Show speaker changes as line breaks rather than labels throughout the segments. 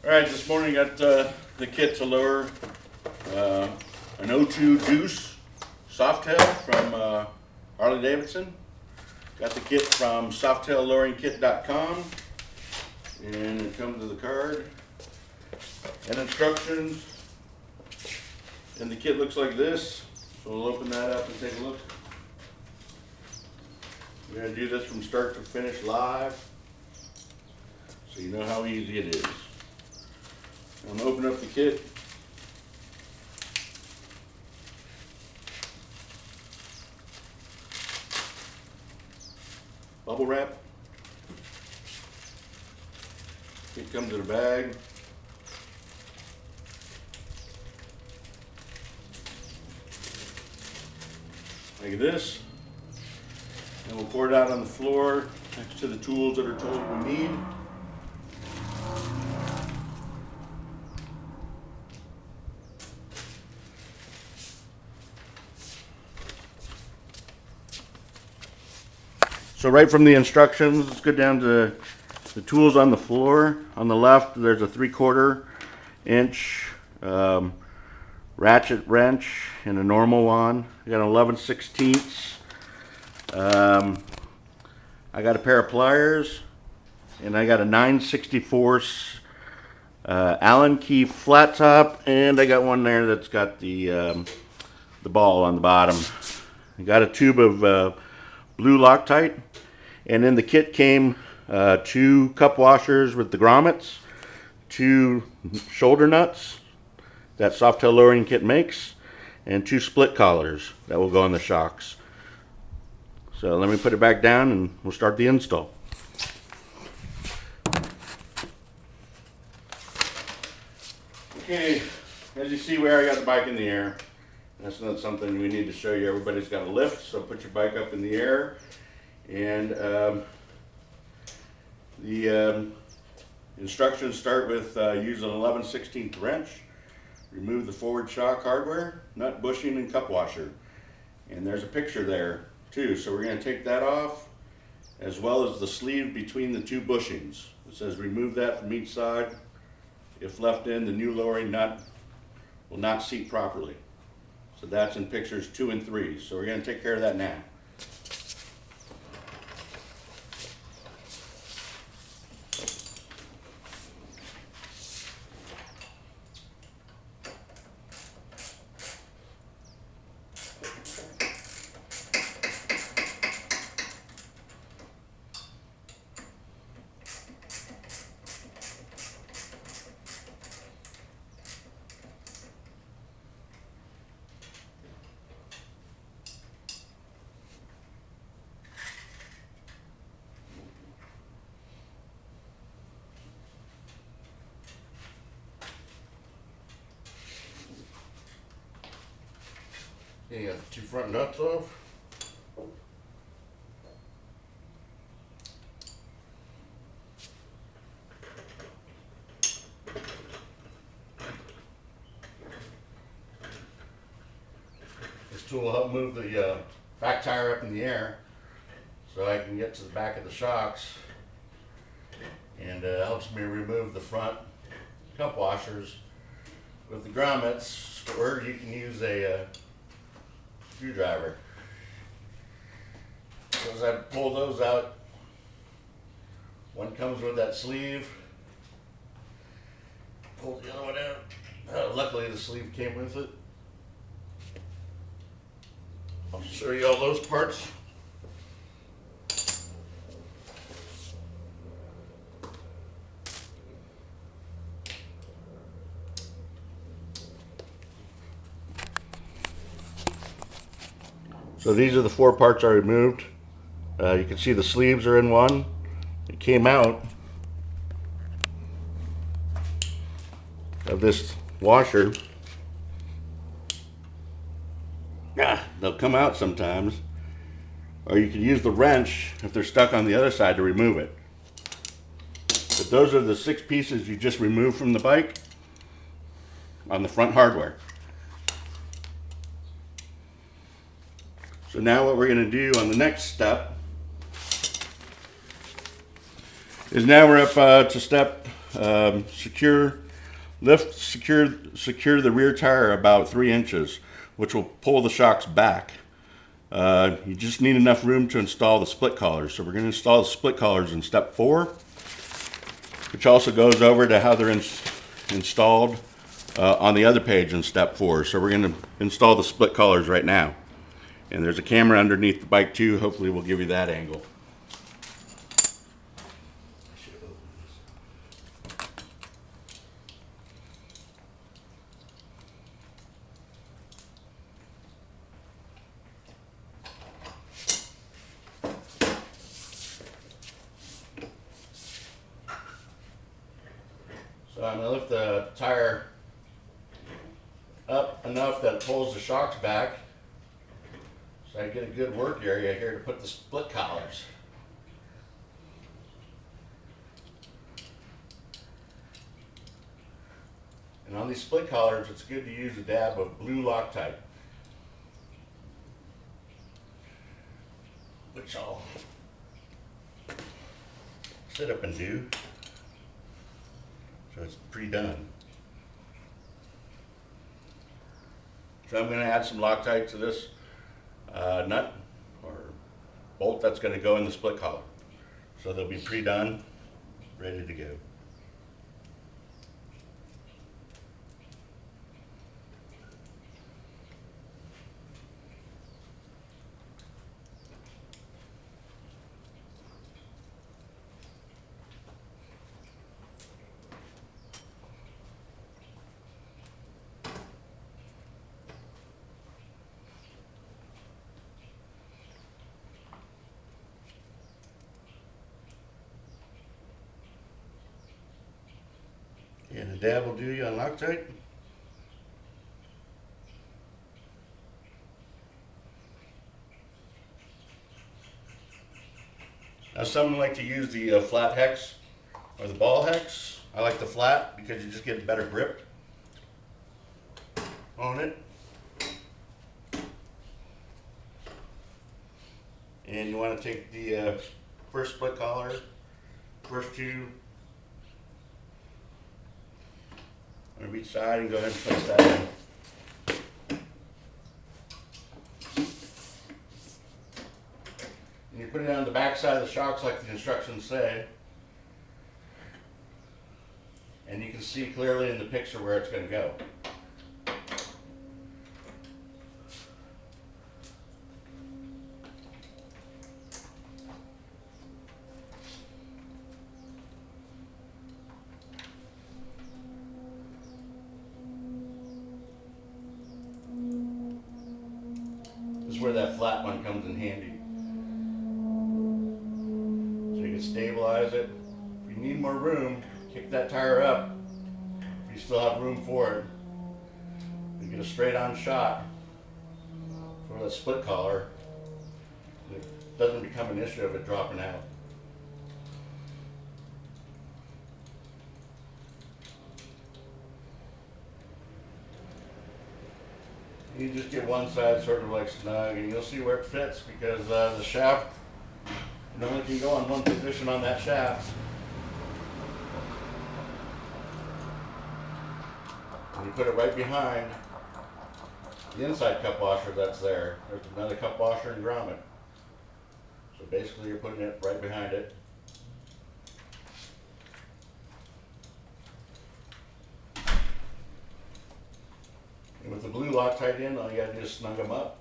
Alright, this morning got the kit to lower an 02 Deuce Softail from Harley-Davidson. Got the kit from SoftailLoweringKit.com, and it comes with a card and instructions. And the kit looks like this, so we'll open that up and take a look. We're going to do this from start to finish live, so you know how easy it is. I'm going to open up the kit. Bubble wrap. It comes in a bag. Like this. And we'll pour it out on the floor next to the tools that are told we need. So right from the instructions, let's go down to the tools on the floor. On the left, there's a 3/4 inch ratchet wrench and a normal one. I got an 11/16. I got a pair of pliers, and I got a 9/64 Allen key flat top, and I got one there that's got the ball on the bottom. I got a tube of blue Loctite, and in the kit came 2 cup washers with the grommets, 2 shoulder nuts that Softail Lowering Kit makes, and 2 split collars that will go on the shocks. So let me put it back down and we'll start the install. Okay, as you see where I got the bike in the air. That's not something we need to show you. Everybody's got a lift, so put your bike up in the air. And the instructions start with use an 11/16 wrench, remove the forward shock hardware, nut bushing, and cup washer. And there's a picture there too, so we're going to take that off, as well as the sleeve between the 2 bushings. It says remove that from each side. If left in, the new lowering nut will not seat properly. So that's in pictures 2 and 3. So we're going to take care of that now. You got the 2 front nuts off. This tool will help move the back tire up in the air so I can get to the back of the shocks, and helps me remove the front cup washers with the grommets, or you can use a screwdriver. So as I pull those out, one comes with that sleeve, pull the other one out. Luckily the sleeve came with it. I'll show you all those parts. So these are the 4 parts I removed. You can see the sleeves are in one. It came out of this washer. They'll come out sometimes. Or you can use the wrench if they're stuck on the other side to remove it. But those are the 6 pieces you just removed from the bike on the front hardware. So now what we're going to do on the next step is now we're up to step secure the rear tire about 3 inches, which will pull the shocks back. You just need enough room to install the split collars. So we're going to install the split collars in step 4, which also goes over to how they're installed on the other page in step 4. So we're going to install the split collars right now. And there's a camera underneath the bike too. Hopefully we'll give you that angle. So I'm going to lift the tire up enough that it pulls the shocks back, so I get a good work area here to put the split collars. And on these split collars, it's good to use a dab of blue Loctite, which I'll sit up and do. So it's pre-done. So I'm going to add some Loctite to this nut or bolt that's going to go in the split collar. So they'll be pre-done, ready to go. And a dab will do you on Loctite. Now some like to use the flat hex or the ball hex. I like the flat because you just get a better grip on it. And you want to take the first split collar, first two on each side, and go ahead and place that in. And you put it on the back side of the shocks like the instructions say. And you can see clearly in the picture where it's going to go. This is where that flat one comes in handy. So you can stabilize it. If you need more room, kick that tire up. If you still have room for it, you get a straight on shot for the split collar. It doesn't become an issue of it dropping out. You just get one side sort of like snug, and you'll see where it fits, because the shaft, it only can go on one position on that shaft. And you put it right behind the inside cup washer that's there. There's another cup washer and grommet. So basically you're putting it right behind it. And with the blue Loctite in, all you gotta do is snug them up.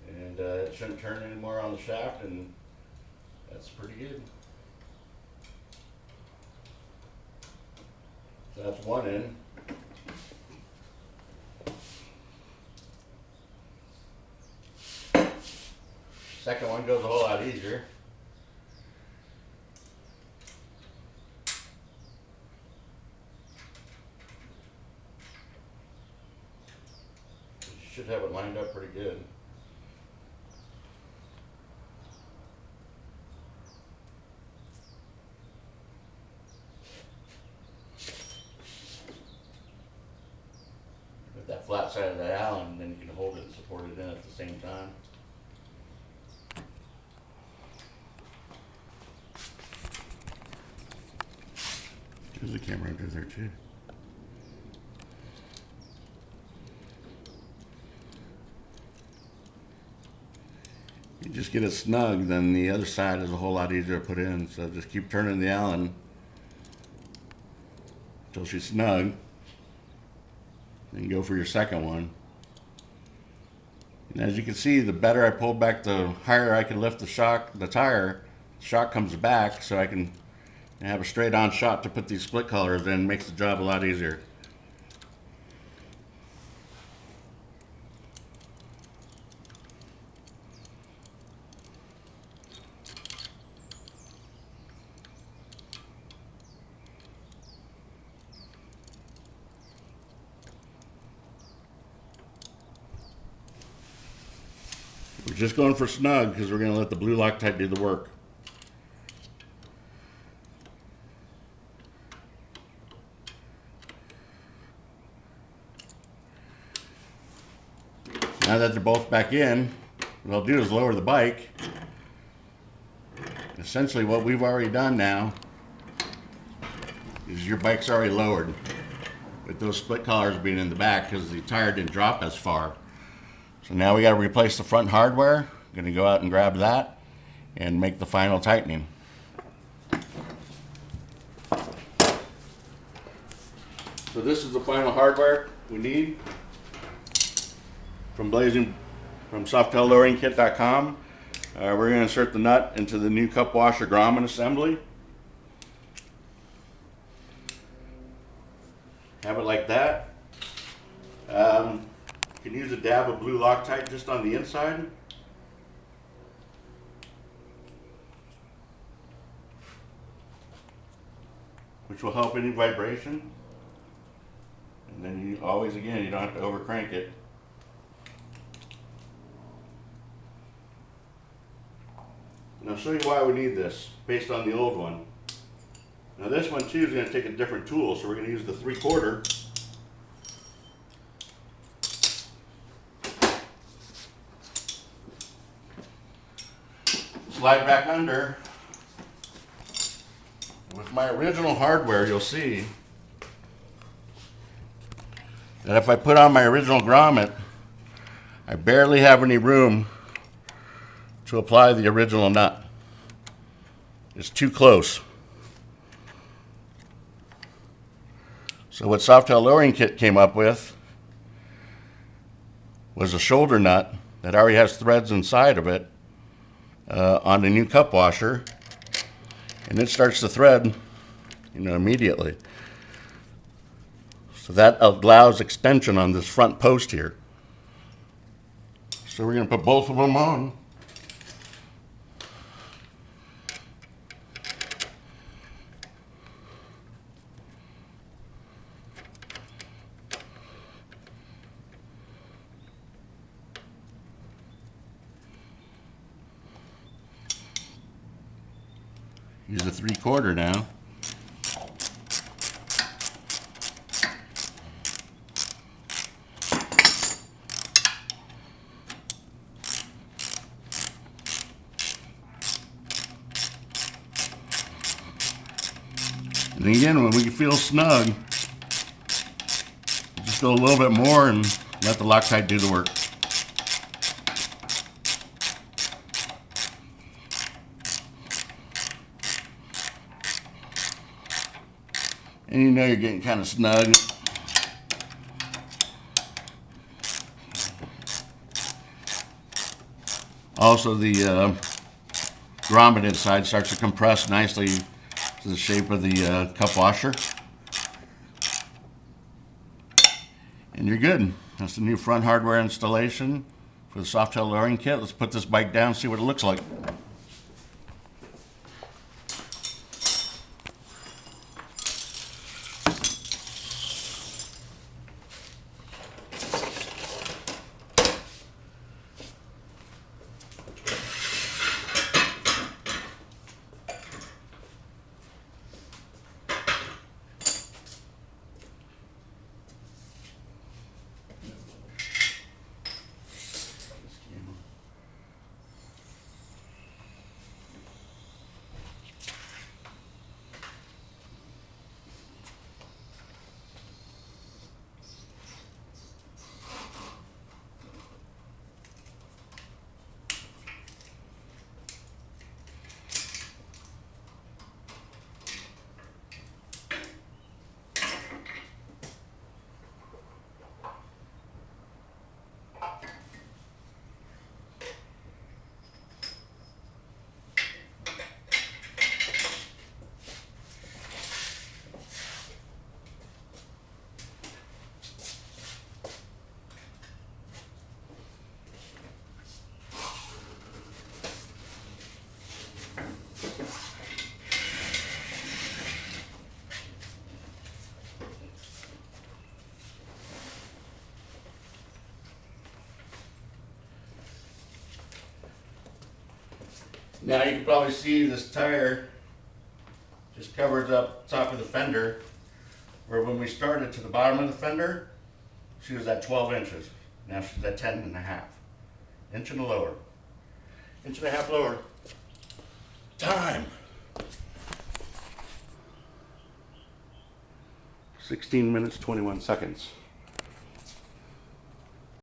And it shouldn't turn anymore on the shaft, and that's pretty good. So that's one end. Second one goes a whole lot easier. You should have it lined up pretty good. With that flat side of the Allen, then you can hold it and support it in at the same time. There's a camera under there too. You just get it snug, then the other side is a whole lot easier to put in. So just keep turning the Allen until she's snug. Then go for your second one. And as you can see, the better I pull back, the higher I can lift the tire. The shock comes back, so I can have a straight on shot to put these split colors in. Makes the job a lot easier. We're just going for snug because we're going to let the blue Loctite do the work. Now that they're both back in, what I'll do is lower the bike. Essentially what we've already done now is your bike's already lowered with those split collars being in the back because the tire didn't drop as far. So now we got to replace the front hardware. I'm going to go out and grab that and make the final tightening. So this is the final hardware we need from SoftailLoweringKit.com. We're going to insert the nut into the new cup washer grommet assembly. Have it like that. You can use a dab of blue Loctite just on the inside. Which will help any vibration. And then you always, again, you don't have to over crank it. And I'll show you why we need this based on the old one. Now this one too is going to take a different tool, so we're going to use the 3/4. Slide back under. With my original hardware, you'll see that if I put on my original grommet, I barely have any room to apply the original nut. It's too close. So what Softail Lowering Kit came up with was a shoulder nut that already has threads inside of it on the new cup washer, and it starts to thread, immediately. So that allows extension on this front post here. So we're going to put both of them on. Use a 3/4 now. And again, when we feel snug, just go a little bit more and let the Loctite do the work. And you're getting kind of snug. Also, the grommet inside starts to compress nicely to the shape of the cup washer. And you're good. That's the new front hardware installation for the Softail Lowering Kit. Let's put this bike down and see what it looks like. Now you can probably see this tire just covers up top of the fender, where when we started to the bottom of the fender, she was at 12 inches. Now she's at 10 and a half. Inch and a lower. Inch and a half lower. Time. 16 minutes, 21 seconds.